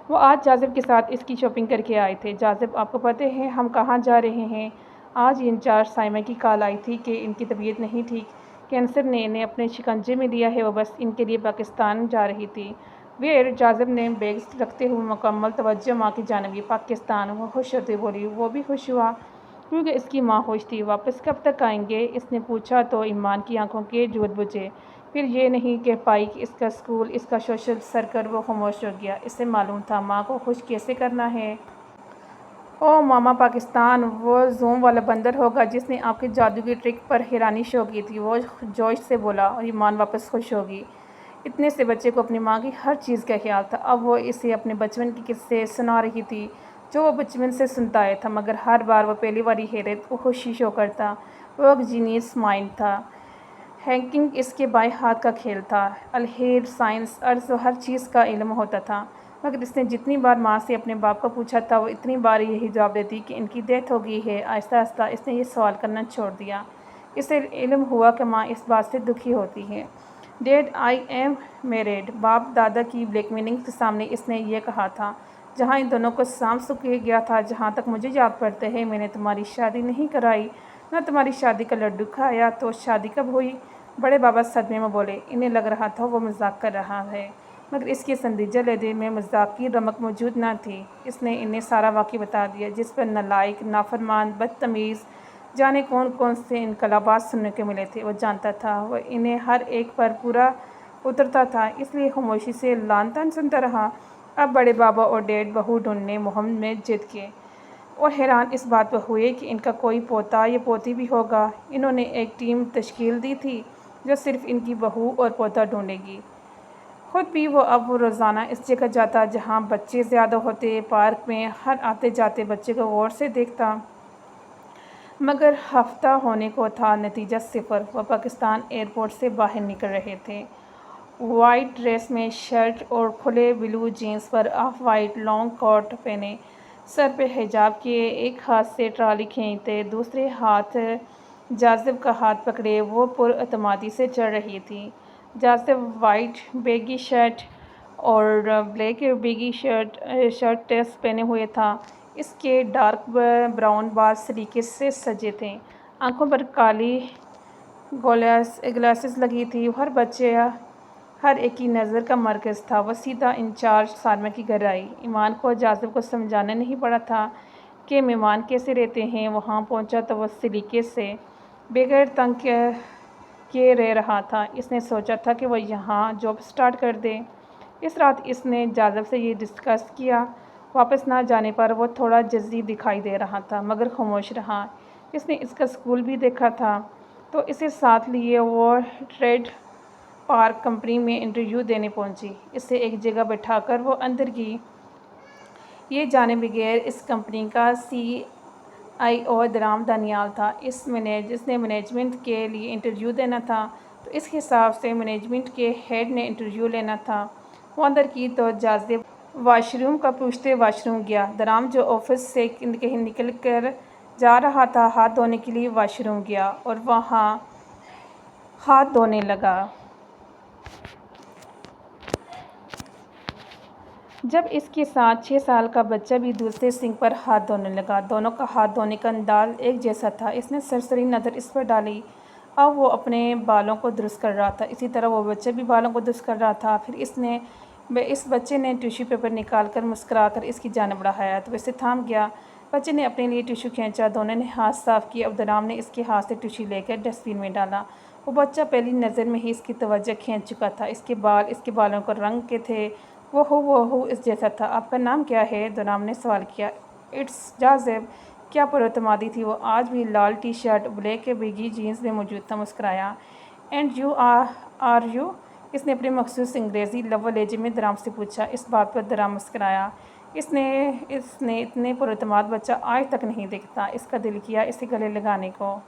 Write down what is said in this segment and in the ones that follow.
وہ آج جاذب کے ساتھ اس کی شاپنگ کر کے آئے تھے۔ جاذب، آپ کو پتہ ہے ہم کہاں جا رہے ہیں؟ آج انچارج سائمہ کی کال آئی تھی کہ ان کی طبیعت نہیں ٹھیک، کینسر نے انہیں اپنے شکنجے میں لیا ہے، وہ بس ان کے لیے پاکستان جا رہی تھی۔ ویر جاذب نے بیگز رکھتے ہوئے مکمل توجہ ماں کی جانب کی۔ پاکستان؟ وہ خوش ہوتے بولی۔ وہ بھی خوش ہوا کیونکہ اس کی ماں خوش تھی۔ واپس کب تک آئیں گے؟ اس نے پوچھا تو ایمان کی آنکھوں کے جوت بجھے۔ پھر یہ نہیں کہہ پائی کہ اس کا اسکول، اس کا سوشل سرکل۔ وہ خاموش ہو گیا۔ اسے معلوم تھا ماں کو خوش کیسے کرنا ہے۔ او ماما، پاکستان وہ زوم والا بندر ہوگا جس نے آپ کے جادو کی ٹرک پر حیرانی شو کی تھی، وہ جوش سے بولا، اور ایمان واپس خوش ہوگی۔ اتنے سے بچے کو اپنی ماں کی ہر چیز کا خیال تھا۔ اب وہ اسے اپنے بچپن کے قصے سنا رہی تھی جو وہ بچپن سے سنتا آیا تھا، مگر ہر بار وہ پہلی والی حیرت و خوشی شو کرتا۔ وہ ایک جینیس مائنڈ تھا۔ ہیکنگ اس کے بائیں ہاتھ کا کھیل تھا۔ الہیر، سائنس، ارض و ہر چیز کا علم ہوتا تھا، مگر اس نے جتنی بار ماں سے اپنے باپ کو پوچھا تھا وہ اتنی بار یہی جواب دیتی کہ ان کی ڈیتھ ہو گئی ہے۔ آہستہ آہستہ اس نے یہ سوال کرنا چھوڑ دیا۔ اسے علم ہوا کہ ماں اس بات سے دکھی ہوتی ہے۔ Dad, I am married. باپ دادا کی بلیک میلنگ کے سامنے اس نے یہ کہا تھا، جہاں ان دونوں کو سانپ سوکھ گیا تھا۔ جہاں تک مجھے یاد پڑتا ہے میں نے تمہاری شادی نہیں کرائی، نہ تمہاری شادی کا لڈو کھایا، تو شادی کب ہوئی؟ بڑے بابا صدمے میں بولے۔ انہیں لگ رہا تھا وہ مذاق کر رہا ہے، مگر اس کے سندیجہ لہجے میں مذاق کی رمق موجود نہ تھی۔ اس نے انہیں سارا واقعہ بتا دیا، جس پر نالائق، نافرمان، بدتمیز، جانے کون کون سے انقلابات سننے کو ملے تھے۔ وہ جانتا تھا وہ انہیں ہر ایک پر پورا اترتا تھا، اس لیے خاموشی سے لعن طعن سنتا رہا۔ اب بڑے بابا اور ڈیڈ بہو ڈھونڈنے مہم میں جت گئے، اور حیران اس بات پر ہوئے کہ ان کا کوئی پوتا یا پوتی بھی ہوگا۔ انہوں نے ایک ٹیم تشکیل دی تھی جو صرف ان کی بہو اور پوتا ڈھونڈے گی۔ خود بھی وہ اب روزانہ اس جگہ جاتا جہاں بچے زیادہ ہوتے، پارک میں ہر آتے جاتے بچے کو غور سے دیکھتا، مگر ہفتہ ہونے کو تھا، نتیجہ صفر۔ وہ پاکستان ایئرپورٹ سے باہر نکل رہے تھے، وائٹ ڈریس میں، شرٹ اور کھلے بلو جینس پر آف وائٹ لانگ کوٹ پہنے، سر پہ حجاب کیے، ایک ہاتھ سے ٹرالی کھینچتے، دوسرے ہاتھ جاذب کا ہاتھ پکڑے وہ پر اعتمادی سے چڑھ رہی تھی۔ جاذب وائٹ بیگی شرٹ اور بلیک بیگی شرٹ ٹیس پہنے ہوئے تھا۔ اس کے ڈارک براؤن بال سلیقے سے سجے تھے، آنکھوں پر کالی گلاسز لگی تھی۔ ہر بچہ ہر ایک کی نظر کا مرکز تھا۔ وہ سیدھا انچارج سائمہ کے گھر آئی۔ ایمان کو جاذب کو سمجھانا نہیں پڑا تھا کہ مہمان کیسے رہتے ہیں۔ وہاں پہنچا تو وہ سلیقے سے، بغیر تنگ کیے رہ رہا تھا۔ اس نے سوچا تھا کہ وہ یہاں جاب سٹارٹ کر دے۔ اس رات اس نے جاذب سے یہ ڈسکس کیا۔ واپس نہ جانے پر وہ تھوڑا جزی دکھائی دے رہا تھا، مگر خاموش رہا۔ اس نے اس کا اسکول بھی دیکھا تھا، تو اسے ساتھ لیے وہ ٹریڈ پارک کمپنی میں انٹرویو دینے پہنچی۔ اسے ایک جگہ بٹھا کر وہ اندر گئی، یہ جانے بغیر اس کمپنی کا CIO درام دانیال تھا۔ اس نے مینجمنٹ کے لیے انٹرویو دینا تھا، تو اس حساب سے مینجمنٹ کے ہیڈ نے انٹرویو لینا تھا۔ وہ اندر کی تو جاذب واش روم کا پوچھتے واش روم گیا۔ درام جو آفس سے کہیں نکل کر جا رہا تھا، ہاتھ دھونے کے لیے واش روم گیا اور وہاں ہاتھ دھونے لگا۔ جب اس کے ساتھ 6 سال کا بچہ بھی دوسرے سنک پر ہاتھ دھونے لگا۔ دونوں کا ہاتھ دھونے کا انداز ایک جیسا تھا۔ اس نے سرسری نظر اس پر ڈالی۔ اب وہ اپنے بالوں کو درست کر رہا تھا، اسی طرح وہ بچہ بھی بالوں کو درست کر رہا تھا۔ پھر اس بچے نے ٹیشو پیپر نکال کر مسکرا کر اس کی جانب بڑھایا تو وہ اسے تھام گیا۔ بچے نے اپنے لیے ٹیشو کھینچا، دونوں نے ہاتھ صاف کیے۔ اب درام نے اس کے ہاتھ سے ٹیشو لے کر ڈسٹ بن میں ڈالا۔ وہ بچہ پہلی نظر میں ہی اس کی توجہ کھینچ چکا تھا۔ اس کے بالوں کے رنگ کے تھے، وہ ہو اس جیسا تھا۔ آپ کا نام کیا ہے؟ درام نے سوال کیا۔ اٹس جاذب۔ کیا پر اعتمادی تھی وہ! آج بھی لال T shirt, black baggy jeans میں موجود تھا۔ مسکرایا۔ And you are you? اس نے اپنے مخصوص انگریزی لب و لہجے میں درام سے پوچھا۔ اس بات پر درام مسکرایا۔ اس نے اتنے پر اعتماد بچہ آج تک نہیں دیکھا۔ اس کا دل کیا اسے گلے لگانے کو۔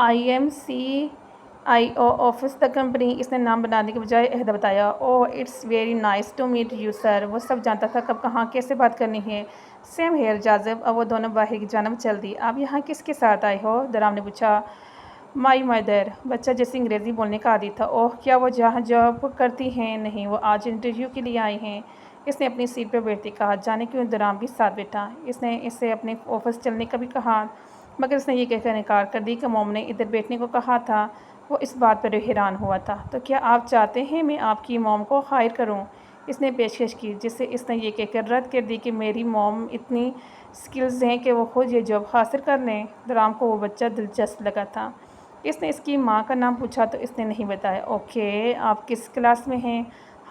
I am CIO of the کمپنی۔ اس نے نام بتانے کے بجائے عہدہ بتایا۔ Oh, it's very nice to meet you sir. وہ سب جانتا تھا کب کہاں کیسے بات کرنی ہے۔ Same here Jazib. اب وہ دونوں باہر کی جانب چل دی۔ آپ یہاں کس کے ساتھ آئے ہو؟ درام نے پوچھا۔ My mother. بچہ جیسے انگریزی بولنے کا عادی تھا۔ اوہ، کیا وہ جہاں جاب کرتی ہیں؟ نہیں، وہ آج انٹرویو کے لیے آئی ہیں۔ اس نے اپنی سیٹ پر بیٹھتے کہا، جانے کیوں درام بھی ساتھ بیٹھا۔ اس نے اس سے اپنے آفس چلنے کا بھی کہا، مگر اس نے یہ کہہ کر انکار کر دی کہ موم نے ادھر بیٹھنے کو کہا تھا۔ وہ اس بات پر حیران ہوا تھا۔ تو کیا آپ چاہتے ہیں میں آپ کی موم کو ہائر کروں؟ اس نے پیشکش کی، جس سے اس نے یہ کہہ کر رد کر دی کہ میری موم اتنی سکلز ہیں کہ وہ خود یہ جاب حاصل کر لیں۔ درام کو وہ بچہ دلچسپ لگا تھا۔ اس نے اس کی ماں کا نام پوچھا تو اس نے نہیں بتایا۔ اوکے، آپ کس کلاس میں ہیں؟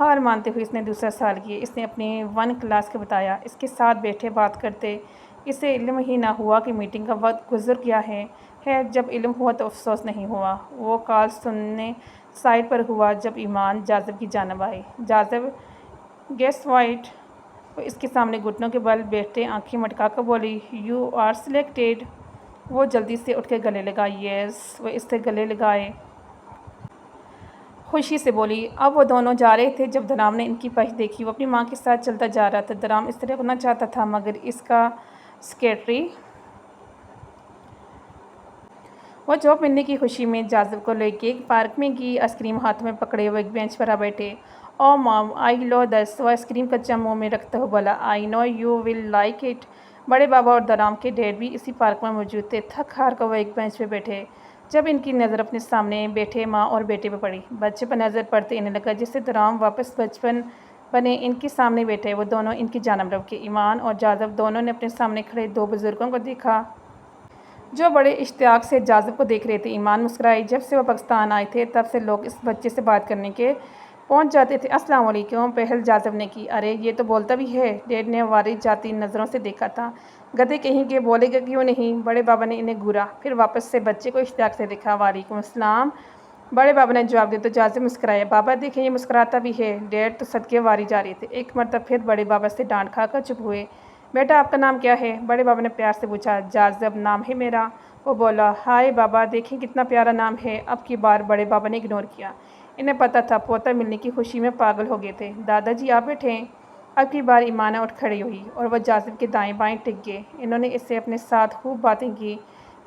ہار مانتے ہوئے اس نے دوسرا سال کیا۔ اس نے اپنی 1 کلاس کا بتایا۔ اس کے ساتھ بیٹھے بات کرتے اسے علم ہی نہ ہوا کہ میٹنگ کا وقت گزر گیا ہے۔ جب علم ہوا تو افسوس نہیں ہوا۔ وہ کال سننے سائٹ پر ہوا جب ایمان جاذب کی جانب آئی۔ جاذب، گیس وائٹ؟ وہ اس کے سامنے گھٹنوں کے بل بیٹھے آنکھیں مٹکا کر بولی، یو آر سلیکٹڈ۔ وہ جلدی سے اٹھ کے گلے لگا۔ یس۔ وہ اس سے گلے لگائے خوشی سے بولی۔ اب وہ دونوں جا رہے تھے جب درام نے ان کی پہچ دیکھی۔ وہ اپنی ماں کے ساتھ چلتا جا رہا تھا۔ درام اس طرح ہونا چاہتا تھا مگر اس کا سیکریٹری وہ جاب ملنے کی خوشی میں جاذب کو لے کے ایک پارک میں گئی۔ آئس کریم ہاتھ میں پکڑے وہ ایک بینچ پر آ بیٹھے۔ او مام، آئی لو دس۔ وہ آئس کریم کچا منہ میں رکھتے ہوئے بولا، آئی نو یو ول لائک اٹ۔ بڑے بابا اور درام کے ڈیڈ بھی اسی پارک میں موجود تھے۔ تھک ہار کر وہ ایک بینچ پہ بیٹھے جب ان کی نظر اپنے سامنے بیٹھے ماں اور بیٹے پہ پڑی۔ بچے پر نظر پڑتے انہیں لگا جس سے درام واپس بچپن بنے ان کے سامنے بیٹھے۔ وہ دونوں ان کی جانب لپکے۔ ایمان اور جاذب دونوں نے اپنے سامنے کھڑے 2 بزرگوں کو دیکھا جو بڑے اشتیاق سے جاذب کو دیکھ رہے تھے۔ ایمان مسکرائی۔ جب سے وہ پاکستان آئے تھے تب سے لوگ اس بچے سے بات کرنے کے پہنچ جاتے تھے۔ السلام علیکم پہل جاذب نے کی۔ ارے یہ تو بولتا بھی ہے۔ ڈیڈ نے واری جاتی نظروں سے دیکھا تھا۔ گدھے کہیں کے، بولے گا کیوں نہیں؟ بڑے بابا نے انہیں گھورا، پھر واپس سے بچے کو اشتیاق سے دیکھا۔ وعلیکم السلام بڑے بابا نے جواب دیا تو جاذب مسکرایا۔ بابا دیکھیں یہ مسکراتا بھی ہے۔ ڈیڈ تو صدقے واری جا رہے تھے۔ ایک مرتبہ پھر بڑے بابا سے ڈانٹ کھا کر چپ ہوئے۔ بیٹا آپ کا نام کیا ہے؟ بڑے بابا نے پیار سے پوچھا۔ جاذب نام ہے میرا۔ وہ بولا۔ ہائے بابا دیکھیں کتنا پیارا نام ہے۔ اب کی بار بڑے بابا نے اگنور کیا۔ انہیں پتہ تھا پوتا ملنے کی خوشی میں پاگل ہو گئے تھے۔ دادا جی آپ بیٹھیں۔ اب کی بار ایمانہ اٹھ کھڑی ہوئی اور وہ جاذب کے دائیں بائیں ٹک گئے۔ انہوں نے اس سے اپنے ساتھ خوب باتیں کی۔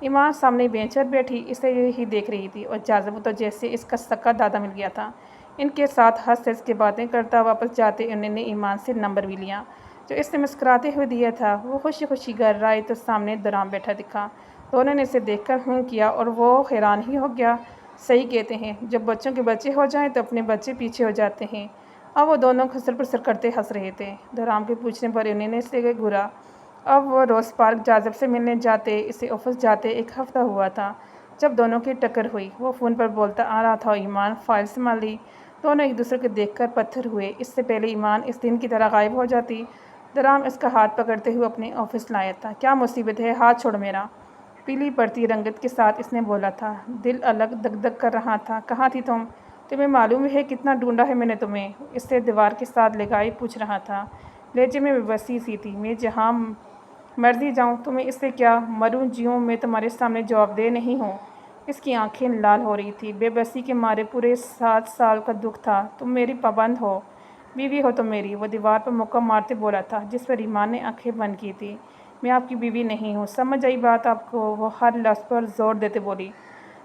ایمان سامنے بینچ پر بیٹھی اسے ہی دیکھ رہی تھی اور جاذب تو جیسے اس کا سکا دادا مل گیا تھا۔ ان کے ساتھ ہنس ہنس کے باتیں کرتا واپس جاتے انہوں نے ایمان سے نمبر بھی لیا جو اس نے مسکراتے ہوئے دیا تھا۔ وہ خوشی خوشی گھر آئے تو سامنے درام بیٹھا دکھا۔ دونوں نے اسے دیکھ کر ہوں کیا اور وہ حیران ہی ہو گیا۔ صحیح کہتے ہیں جب بچوں کے بچے ہو جائیں تو اپنے بچے پیچھے ہو جاتے ہیں۔ اب وہ دونوں خسر پسر کرتے ہنس رہے تھے۔ درام کے پوچھنے پر انہوں نے اسے گھورا۔ اب وہ روز پارک جاذب سے ملنے جاتے، اسے آفس جاتے۔ 1 ہفتہ ہوا تھا جب دونوں کی ٹکر ہوئی۔ وہ فون پر بولتا آ رہا تھا اور ایمان فائل سنبھال لی۔ دونوں ایک دوسرے کو دیکھ کر پتھر ہوئے۔ اس سے پہلے ایمان اس دن کی طرح غائب ہو جاتی۔ درام اس کا ہاتھ پکڑتے ہوئے اپنے آفس لایا تھا۔ کیا مصیبت ہے؟ ہاتھ چھوڑ میرا۔ پیلی پڑتی رنگت کے ساتھ اس نے بولا تھا۔ دل الگ دگ دگ کر رہا تھا۔ کہاں تھی تم؟ تمہیں معلوم ہے کتنا ڈھونڈا ہے میں نے تمہیں؟ اس سے دیوار کے ساتھ لگائے پوچھ رہا تھا۔ لہجے میں بے بسی سی تھی۔ میں جہاں مرضی جاؤں، تمہیں اس سے کیا؟ مروں جیوں میں تمہارے سامنے جواب دہ نہیں ہوں۔ اس کی آنکھیں لال ہو رہی تھی۔ بے بسی کے مارے پورے 7 سال کا دکھ تھا۔ تم میری پابند ہو، بیوی ہو تم میری۔ وہ دیوار پر مکہ مارتے بولا تھا جس پر ایمان نے آنکھیں بند کی تھی۔ میں آپ کی بیوی نہیں ہوں، سمجھ آئی بات آپ کو؟ وہ ہر لفظ پر زور دیتے بولی۔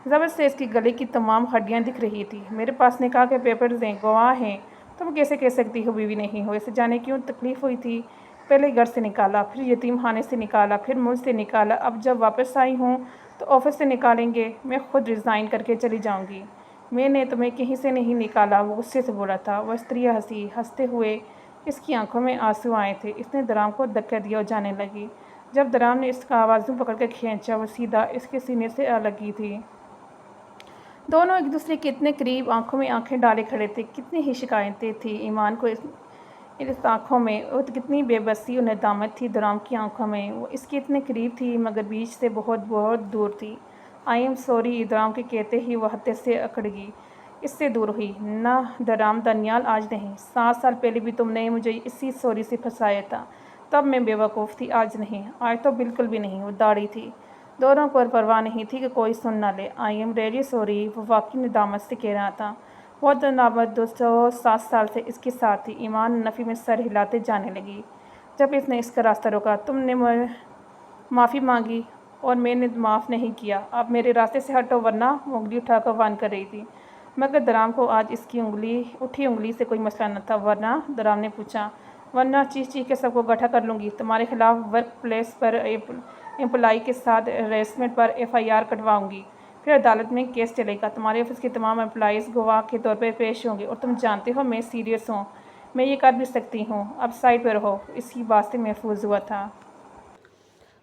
زبر سے اس کی گلے کی تمام ہڈیاں دکھ رہی تھی۔ میرے پاس نکاح کے پیپرز ہیں، گواہ ہیں۔ تم کیسے کہہ سکتی ہو بیوی نہیں ہو؟ اسے جانے کیوں تکلیف ہوئی تھی۔ پہلے گھر سے نکالا، پھر یتیم خانے سے نکالا، پھر ملک سے نکالا، اب جب واپس آئی ہوں تو آفس سے نکالیں گے۔ میں خود ریزائن کر کے چلی جاؤں گی۔ میں نے تمہیں کہیں سے نہیں نکالا، وہ غصے سے بولا تھا۔ وہ استریا ہنسی۔ ہنستے ہوئے اس کی آنکھوں میں آنسو آئے تھے۔ اس نے درام کو دھکا دیا اور جانے لگی۔ جب درام نے اس کا آوازوں پکڑ کر کھینچا وہ سیدھا اس کے سینے سے آ لگی تھی۔ دونوں ایک دوسرے کے اتنے قریب آنکھوں میں آنکھیں ڈالے کھڑے تھے۔ کتنی ہی شکایتیں تھیں ایمان کو اس آنکھوں میں اور کتنی بے بسی اور ندامت تھی درام کی آنکھوں میں۔ وہ اس کے اتنے قریب تھی مگر بیچ سے بہت بہت دور تھی۔ آئی ایم سوری درام کے کہتے ہی وہ ہتھے سے اکڑ گئی، اس سے دور ہوئی۔ نہ درام دانیال آج نہیں، 7 سال پہلے بھی تم نے مجھے اسی سوری سے پھنسایا تھا، تب میں بے وقوف تھی، آج نہیں۔ آج تو بالکل بھی نہیں۔ وہ داڑھی تھی۔ دونوں کو پرواہ نہیں تھی کہ کوئی سن نہ لے۔ آئی ایم ریئلی سوری، وہ واقعی ندامت سے کہہ رہا تھا۔ بہت ندامت 7 سال سے اس کے ساتھ تھی۔ ایمان نفی میں سر ہلاتے جانے لگی۔ جب اس نے اس کا راستہ روکا، تم نے معافی مانگی اور میں نے معاف نہیں کیا، اب میرے راستے سے ہٹو ورنہ۔ وہ انگلی اٹھا کر وان کر رہی تھی مگر درام کو آج اس کی اٹھی انگلی سے کوئی مسئلہ نہ تھا۔ ورنہ؟ درام نے پوچھا۔ ورنہ چیخ چیخ کے سب کو اکٹھا کر لوں گی۔ تمہارے خلاف ورک پلیس پر امپلائی کے ساتھ ہراسمنٹ پر FIR کٹواؤں گی۔ پھر عدالت میں کیس چلے گا۔ تمہارے آفس کے تمام امپلائیز گواہ کے طور پر پیش ہوں گے اور تم جانتے ہو میں سیریس ہوں، میں یہ کر بھی سکتی ہوں۔ اب سائڈ پہ رہو۔ اس کی بات سے محفوظ ہوا تھا۔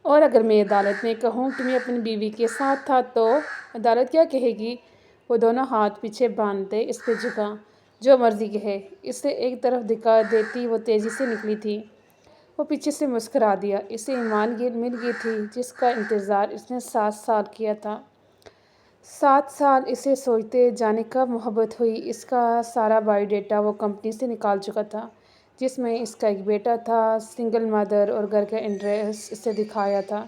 اور اگر میں عدالت میں کہوں کہ میں اپنی بیوی کے ساتھ تھا تو عدالت کیا کہے گی؟ وہ دونوں ہاتھ پیچھے باندھ دے اس پہ جھکا۔ جو مرضی کہے۔ اسے ایک طرف دھکا دیتی وہ تیزی سے نکلی تھی۔ وہ پیچھے سے مسکرا دیا۔ اسے ایمان مل گئی تھی جس کا انتظار اس نے 7 سال کیا تھا۔ 7 سال اسے سوچتے جانے کب محبت ہوئی۔ اس کا سارا بایو ڈیٹا وہ کمپنی سے نکال چکا تھا جس میں اس کا ایک بیٹا تھا، سنگل مدر، اور گھر کا ایڈریس اسے دکھایا تھا۔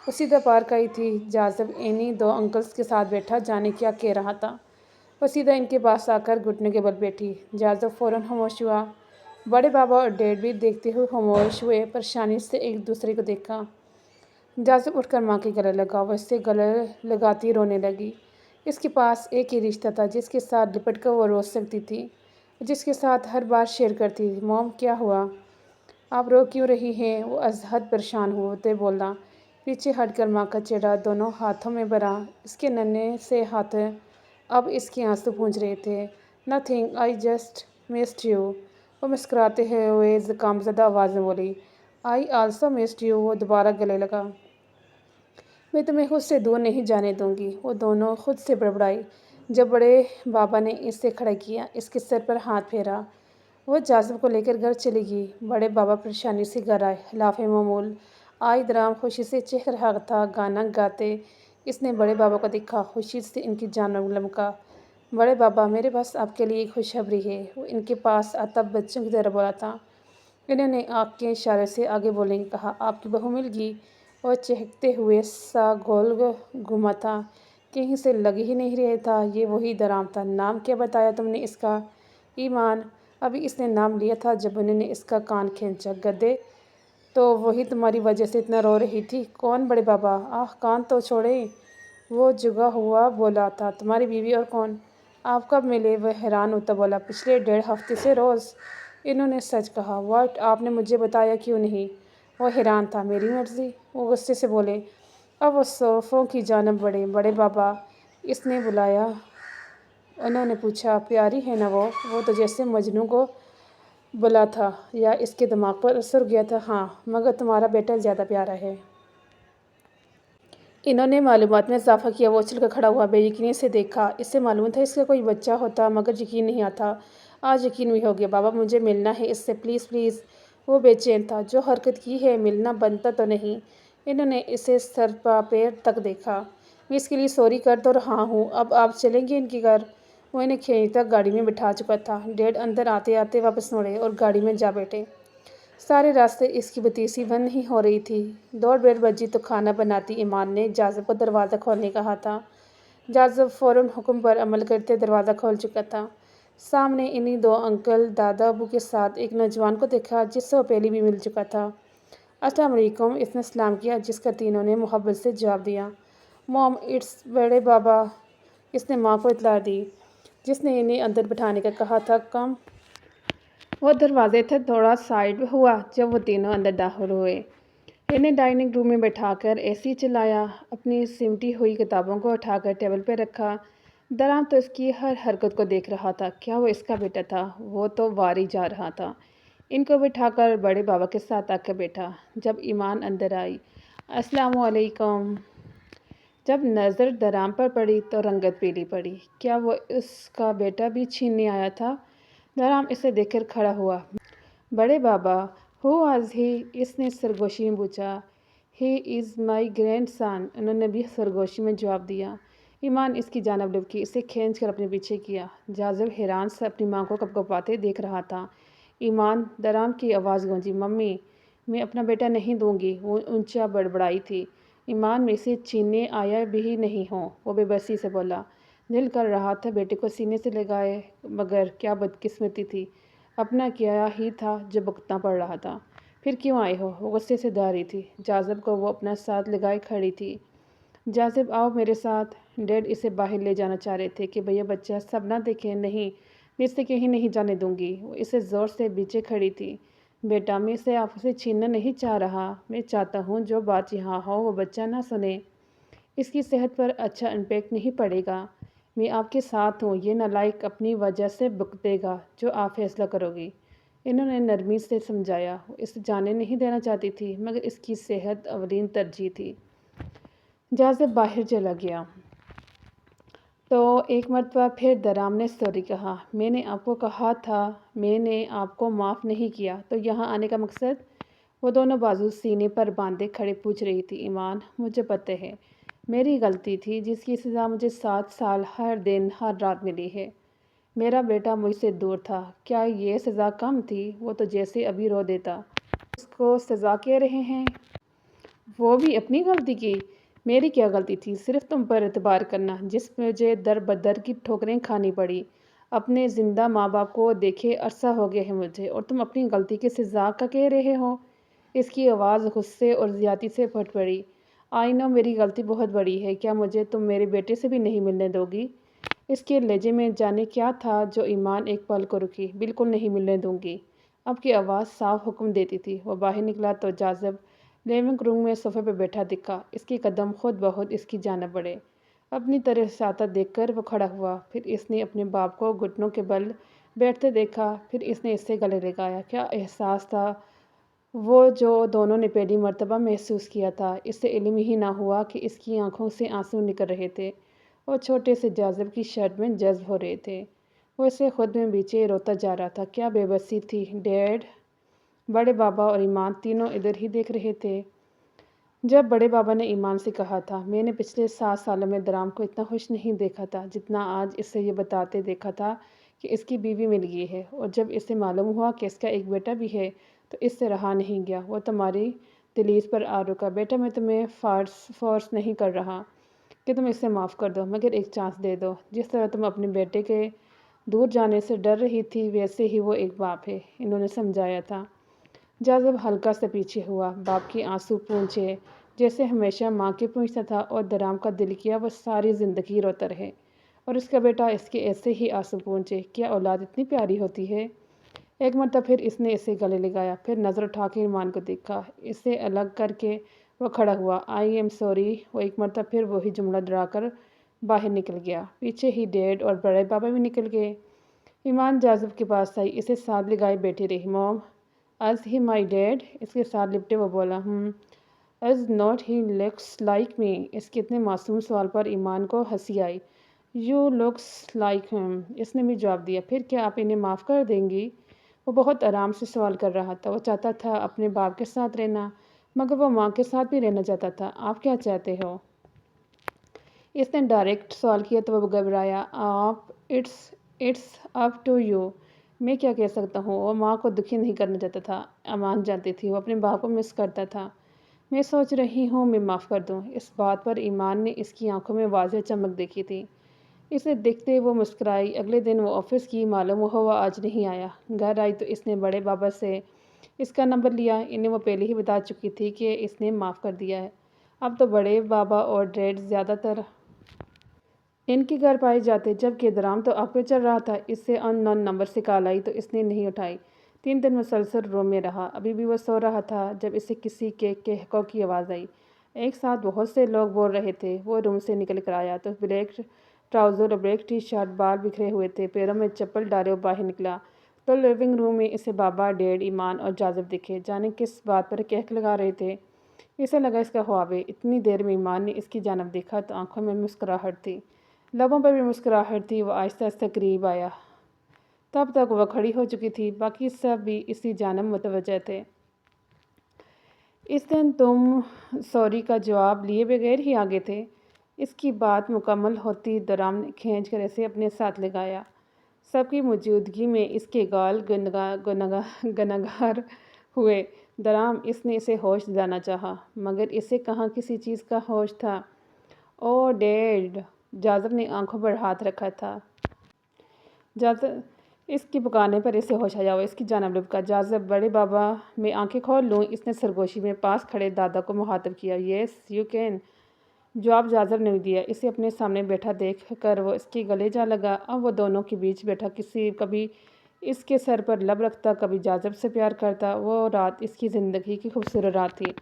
وہ سیدھا پارک آئی تھی۔ جاذب اینی 2 انکلز کے ساتھ بیٹھا جانے کیا کہہ رہا تھا۔ وہ سیدھا ان کے پاس آ کر گھٹنے کے بل بیٹھی۔ جاذب فوراً خاموش ہوا۔ بڑے بابا اور ڈیڈ بھی دیکھتے ہوئے خاموش ہوئے، پریشانی سے ایک دوسرے کو دیکھا۔ جاذب اٹھ کر ماں کے گلے لگا۔ وہ اس سے گلے لگاتی رونے لگی۔ اس کے پاس ایک ہی رشتہ تھا جس کے ساتھ لپٹ کر وہ رو سکتی تھی، جس کے ساتھ ہر بات شیئر کرتی تھی۔ موم کیا ہوا؟ آپ رو کیوں رہی ہیں؟ وہ از حد پریشان ہوتے بولا۔ پیچھے ہٹ کر ماں کا چہرہ دونوں ہاتھوں میں بھرا۔ اس کے ننھے سے ہاتھ اب اس کے آنسو پونچھ رہے تھے۔ Nothing, I just missed you. وہ مسکراتے ہوئے زکام زدہ آواز میں بولی۔ I also missed you. وہ دوبارہ گلے لگا۔ میں تمہیں خود سے دور نہیں جانے دوں گی۔ وہ دونوں خود سے بڑبڑائی۔ جب بڑے بابا نے اسے کھڑا کیا، اس کے سر پر ہاتھ پھیرا، وہ جاذب کو لے کر گھر چلی گئی۔ بڑے بابا پریشانی سے گھر آئے۔ خلاف معمول آئی درام خوشی سے چہک رہا تھا۔ گانا گاتے اس نے بڑے بابا کو دیکھا۔ خوشی سے ان کی جانب لمکا۔ بڑے بابا، میرے پاس آپ کے لیے ایک خوشخبری ہے۔ وہ ان کے پاس آتا بچوں کی طرح بولا تھا۔ انہوں نے آنکھ کے اشارے سے آگے بولنے کو کہا۔ آپ کی بہو مل گئی؟ وہ چہکتے ہوئے سا گول گھوما تھا۔ کہیں سے لگ ہی نہیں رہا تھا یہ وہی درام تھا۔ نام کیا بتایا تم نے اس کا؟ ایمان۔ ابھی اس نے نام لیا تھا جب انہوں نے اس کا کان کھینچا۔ گدھے، تو وہی تمہاری وجہ سے اتنا رو رہی تھی۔ کون بڑے بابا؟ آہ، کان تو چھوڑیں۔ وہ جھکا ہوا بولا تھا۔ تمہاری بیوی اور کون؟ آپ کب ملے؟ وہ حیران ہوتا بولا۔ پچھلے 1.5 ہفتے سے روز۔ انہوں نے سچ کہا۔ واٹ؟ آپ نے مجھے بتایا کیوں نہیں؟ وہ حیران تھا۔ میری مرضی، وہ غصے سے بولے۔ اب وہ صوفوں کی جانب بڑھے۔ بڑے بابا، اس نے بلایا؟ انہوں نے پوچھا۔ پیاری ہے نا وہ تو جیسے مجنوں کو بلا تھا یا اس کے دماغ پر اثر گیا تھا۔ ہاں، مگر تمہارا بیٹا زیادہ پیارا ہے۔ انہوں نے معلومات میں اضافہ کیا۔ وہ اچھل کر کھڑا ہوا، بے یقینی سے دیکھا۔ اسے معلوم تھا اس کا کوئی بچہ ہوتا مگر یقین نہیں آتا۔ آج یقین بھی ہو گیا۔ بابا، مجھے ملنا ہے اس سے، پلیز پلیز۔ وہ بے چین تھا۔ جو حرکت کی ہے ملنا بنتا تو نہیں؟ انہوں نے اسے سر پا پیر تک دیکھا۔ میں اس کے لیے سوری کر تو رہا ہوں۔ اب آپ چلیں گے ان کے گھر؟ وہ انہیں کھینچ تک گاڑی میں بٹھا چکا تھا۔ ڈیڈ اندر آتے آتے واپس مڑے اور گاڑی میں جا بیٹھے۔ سارے راستے اس کی بتیسی بند نہیں ہو رہی تھی۔ 2:30 بجی تو کھانا بناتی ایمان نے جاذب کو دروازہ کھولنے کہا تھا۔ جاذب فوراً حکم پر عمل کرتے دروازہ کھول چکا تھا۔ سامنے انہیں 2 انکل دادا ابو کے ساتھ ایک نوجوان کو دیکھا جس سے وہ پہلے بھی مل چکا تھا۔ السلام علیکم، اس نے سلام کیا جس کا تینوں نے محبت سے جواب دیا۔ موم، اٹس بڑے بابا، اس نے ماں کو اطلاع دی جس نے انہیں اندر بٹھانے کا کہا تھا۔ کم۔ وہ دروازے سے تھوڑا سائڈ ہوا جب وہ تینوں اندر داخل ہوئے۔ انہیں ڈائننگ روم میں بٹھا کر AC چلایا۔ اپنی سمٹی ہوئی کتابوں کو اٹھا کر ٹیبل پہ رکھا۔ درام تو اس کی ہر حرکت کو دیکھ رہا تھا۔ کیا وہ اس کا بیٹا تھا؟ وہ تو واری جا رہا تھا۔ ان کو بٹھا کر بڑے بابا کے ساتھ آ کر بیٹھا۔ جب ایمان اندر آئی، السلام علیکم، جب نظر درام پر پڑی تو رنگت پیلی پڑی۔ کیا وہ اس کا بیٹا بھی چھیننے آیا تھا؟ درام اسے دیکھ کر کھڑا ہوا۔ بڑے بابا، ہو واز ہی؟ اس نے سرگوشی میں پوچھا۔ ہی از مائی گرینڈ سن، انہوں نے بھی سرگوشی میں جواب دیا۔ ایمان اس کی جانب لپکی، اسے کھینچ کر اپنے پیچھے کیا۔ جاذب حیران سے اپنی ماں کو کپکپاتے دیکھ رہا تھا۔ ایمان، درام کی آواز گونجی۔ ممی، میں اپنا بیٹا نہیں دوں گی، وہ اونچا بڑبڑائی تھی۔ ایمان، میں اسے چھیننے آیا بھی نہیں ہوں، وہ بے بسی سے بولا۔ دل کر رہا تھا بیٹے کو سینے سے لگائے مگر کیا بدقسمتی تھی، اپنا کیا ہی تھا جو بھگتنا پڑ رہا تھا۔ پھر کیوں آئے ہو؟ وہ غصے سے دھا رہی تھی۔ جاذب کو وہ اپنا ساتھ لگائے کھڑی تھی۔ جاذب، آؤ میرے ساتھ۔ ڈیڈ اسے باہر لے جانا چاہ رہے تھے کہ بھیا بچہ سب نہ دیکھیں۔ نہیں، میں اسے کہیں نہیں جانے دوں گی۔ وہ اسے زور سے پیچھے کھڑی تھی۔ بیٹا میں اسے آپ سے چھیننا نہیں چاہ رہا، میں چاہتا ہوں جو بات یہاں ہو وہ بچہ نہ سنے، اس کی صحت پر اچھا امپیکٹ نہیں پڑے گا۔ میں آپ کے ساتھ ہوں، یہ نالائق اپنی وجہ سے بھگتے گا جو آپ فیصلہ کرو گی۔ انہوں نے نرمی سے سمجھایا۔ وہ اسے جانے نہیں دینا چاہتی تھی مگر اس کی صحت اولین ترجیح تھی۔ جاذب باہر چلا گیا تو ایک مرتبہ پھر درام نے سوری کہا۔ میں نے آپ کو کہا تھا، میں نے آپ کو معاف نہیں کیا، تو یہاں آنے کا مقصد؟ وہ دونوں بازو سینے پر باندھے کھڑے پوچھ رہی تھی۔ ایمان، مجھے پتہ ہے میری غلطی تھی جس کی سزا مجھے 7 سال ہر دن ہر رات ملی ہے۔ میرا بیٹا مجھ سے دور تھا، کیا یہ سزا کم تھی؟ وہ تو جیسے ابھی رو دیتا۔ اس کو سزا کہہ رہے ہیں؟ وہ بھی اپنی غلطی کی؟ میری کیا غلطی تھی؟ صرف تم پر اعتبار کرنا جس میں مجھے در بدر کی ٹھوکریں کھانی پڑی۔ اپنے زندہ ماں باپ کو دیکھے عرصہ ہو گیا ہے مجھے، اور تم اپنی غلطی کی سزا کا کہہ رہے ہو؟ اس کی آواز غصے اور زیادتی سے پھٹ پڑی۔ آئی نو میری غلطی بہت بڑی ہے، کیا مجھے تم میرے بیٹے سے بھی نہیں ملنے دو گی؟ اس کے لہجے میں جانے کیا تھا جو ایمان ایک پل کو رکی۔ بالکل نہیں ملنے دوں گی، اب کی آواز صاف حکم دیتی تھی۔ وہ باہر نکلا تو جاذب لیونگ روم میں صوفے پہ بیٹھا دکھا۔ اس کے قدم خود بخود اس کی جانب بڑھے۔ اپنی طرف آتا دیکھ کر وہ کھڑا ہوا۔ پھر اس نے اپنے باپ کو گھٹنوں کے بل بیٹھتے دیکھا، پھر اس نے اس سے گلے لگایا۔ کیا احساس تھا وہ جو دونوں نے پہلی مرتبہ محسوس کیا تھا۔ اس سے علم ہی نہ ہوا کہ اس کی آنکھوں سے آنسو نکل رہے تھے اور چھوٹے سے جاذب کی شرٹ میں جذب ہو رہے تھے۔ وہ اسے خود میں بیچے روتا جا رہا تھا۔ کیا بے بسی تھی۔ ڈیڈ، بڑے بابا اور ایمان تینوں ادھر ہی دیکھ رہے تھے۔ جب بڑے بابا نے ایمان سے کہا تھا، میں نے پچھلے 7 سالوں میں درام کو اتنا خوش نہیں دیکھا تھا جتنا آج اسے یہ بتاتے دیکھا تھا کہ اس کی بیوی مل گئی ہے، اور جب اسے معلوم ہوا کہ اس کا ایک بیٹا بھی ہے تو اس سے رہا نہیں گیا۔ وہ تمہاری دلیز پر آ رکا۔ بیٹا، میں تمہیں فورس نہیں کر رہا کہ تم اسے معاف کر دو، مگر ایک چانس دے دو۔ جس طرح تم اپنے بیٹے کے دور جانے سے ڈر رہی تھی ویسے ہی وہ ایک باپ ہے، انہوں نے سمجھایا تھا۔ جاذب ہلکا سے پیچھے ہوا۔ باپ کے آنسو پونچھے جیسے ہمیشہ ماں کے پونچھتا تھا، اور درام کا دل کیا وہ ساری زندگی روتا رہے اور اس کا بیٹا اس کے ایسے ہی آنسو پونچھے۔ کیا اولاد اتنی پیاری ہوتی ہے؟ ایک مرتبہ پھر اس نے اسے گلے لگایا، پھر نظر اٹھا کے ایمان کو دیکھا۔ اسے الگ کر کے وہ کھڑا ہوا۔ I am sorry. وہ ایک مرتبہ پھر وہی جملہ دہرا کر باہر نکل گیا۔ پیچھے ہی ڈیڈ اور بڑے بابا بھی نکل گئے۔ ایمان جاذب کے پاس آئی، اسے ساتھ لگائے بیٹھی رہی۔ موم، از ہی مائی ڈیڈ؟ اس کے ساتھ لپٹے وہ بولا، is not he looks like me? اس کے اتنے معصوم سوال پر ایمان کو ہنسی آئی۔ یو لکس لائک ہم، اس نے بھی جواب دیا۔ پھر کیا آپ انہیں معاف کر دیں گی؟ وہ بہت آرام سے سوال کر رہا تھا۔ وہ چاہتا تھا اپنے باپ کے ساتھ رہنا، مگر وہ ماں کے ساتھ بھی رہنا چاہتا تھا۔ آپ کیا چاہتے ہو؟ اس نے ڈائریکٹ سوال کیا تو وہ گھبرایا۔ آپ، اٹس اپ ٹو یو۔ میں کیا کہہ سکتا ہوں؟ وہ ماں کو دکھی نہیں کرنا چاہتا تھا۔ ایمان جانتی تھی وہ اپنے باپ کو مس کرتا تھا۔ میں سوچ رہی ہوں میں معاف کر دوں۔ اس بات پر ایمان نے اس کی آنکھوں میں واضح چمک دیکھی تھی۔ اسے دیکھتے وہ مسکرائی۔ اگلے دن وہ آفس کی، معلوم ہوا وہ آج نہیں آیا۔ گھر آئی تو اس نے بڑے بابا سے اس کا نمبر لیا۔ انہیں وہ پہلے ہی بتا چکی تھی کہ اس نے معاف کر دیا ہے۔ اب تو بڑے بابا اور ڈیڈ زیادہ تر ان کے گھر پائے جاتے، جبکہ درام تو آگ پہ چل رہا تھا۔ اس سے ان نون نمبر سے کال آئی تو اس نے نہیں اٹھائی۔ 3 دن مسلسل روم میں رہا۔ ابھی بھی وہ سو رہا تھا جب اسے کسی کے کہکاؤ کی آواز آئی۔ ایک ساتھ بہت سے لوگ بول رہے تھے۔ وہ روم سے نکل کر آیا تو بلیک ٹراؤزر اور بلیک ٹی شرٹ، بال بکھرے ہوئے تھے، پیروں میں چپل ڈالے وہ باہر نکلا تو لیونگ روم میں اسے بابا، ڈیڈ، ایمان اور جاذب دکھے، جانے کس بات پر کہک لگا رہے تھے۔ اسے لگا اس کا خواب ہے۔ اتنی دیر میں ایمان نے اس کی جانب دیکھا تو آنکھوں میں مسکراہٹ تھی، لبوں پر بھی مسکراہٹ تھی۔ وہ آہستہ آہستہ قریب آیا۔ تب تک وہ کھڑی ہو چکی تھی، باقی سب بھی اسی جانب متوجہ تھے۔ اس دن تم سوری کا جواب لیے بغیر ہی آگے تھے۔ اس کی بات مکمل ہوتی درام نے کھینچ کر اسے اپنے ساتھ لگایا۔ سب کی موجودگی میں اس کے گال گنگار ہوئے۔ درام، اس نے اسے ہوش دلانا چاہا، مگر اسے کہاں کسی چیز کا ہوش تھا۔ او ڈیڈ! جاذب نے آنکھوں پر ہاتھ رکھا تھا۔ اس کے پکارنے پر اسے ہوش آیا۔ وہ اس کی جانب لپکا۔ جاذب، بڑے بابا، میں آنکھیں کھول لوں؟ اس نے سرگوشی میں پاس کھڑے دادا کو مخاطب کیا۔ یس یو کین، جواب جاذب نے دیا۔ اسے اپنے سامنے بیٹھا دیکھ کر وہ اس کے گلے جا لگا۔ اب وہ دونوں کے بیچ بیٹھا کبھی اس کے سر پر لب رکھتا، کبھی جاذب سے پیار کرتا۔ وہ رات اس کی زندگی کی خوبصورت رات تھی۔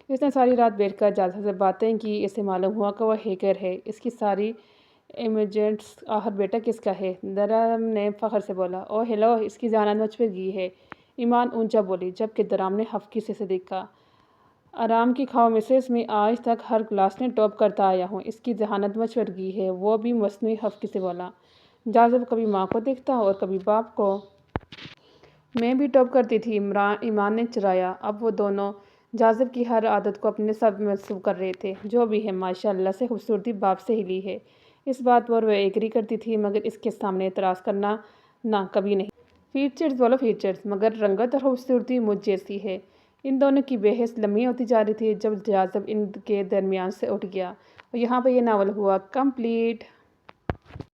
اس نے ساری رات بیٹھ کر جاذب سے باتیں کی۔ اسے معلوم ہوا کہ وہ ہیکر ہے۔ اس کی ساری امیجنٹس۔ آخر بیٹا کس کا ہے؟ درام نے فخر سے بولا۔ او ہیلو، اس کی ذہانت مجھ پر گئی ہے، ایمان اونچا بولی، جبکہ درام نے حفقی سے دیکھا۔ آرام کی کھاؤ مسز، میں آج تک ہر کلاس میں ٹاپ کرتا آیا ہوں، اس کی ذہانت مجھ پر گئی ہے، وہ بھی مصنوعی حفقی سے بولا۔ جاذب کبھی ماں کو دیکھتا اور کبھی باپ کو۔ میں بھی ٹاپ کرتی تھی، ایمان نے چرایا۔ اب وہ دونوں جاذب کی ہر عادت کو اپنے سب منسوب کر رہے تھے۔ جو بھی ہے، ماشاء اللہ سے خوبصورتی باپ سے ہی لی ہے۔ اس بات پر وہ ایگری کرتی تھی، مگر اس کے سامنے اعتراض کرنا نہ کبھی نہیں۔ فیچرز بولو فیچرز، مگر رنگت اور خوبصورتی مجھ جیسی ہے۔ ان دونوں کی بحث لمبی ہوتی جا رہی تھی جب جاذب ان کے درمیان سے اٹھ گیا۔ اور یہاں پہ یہ ناول ہوا کمپلیٹ۔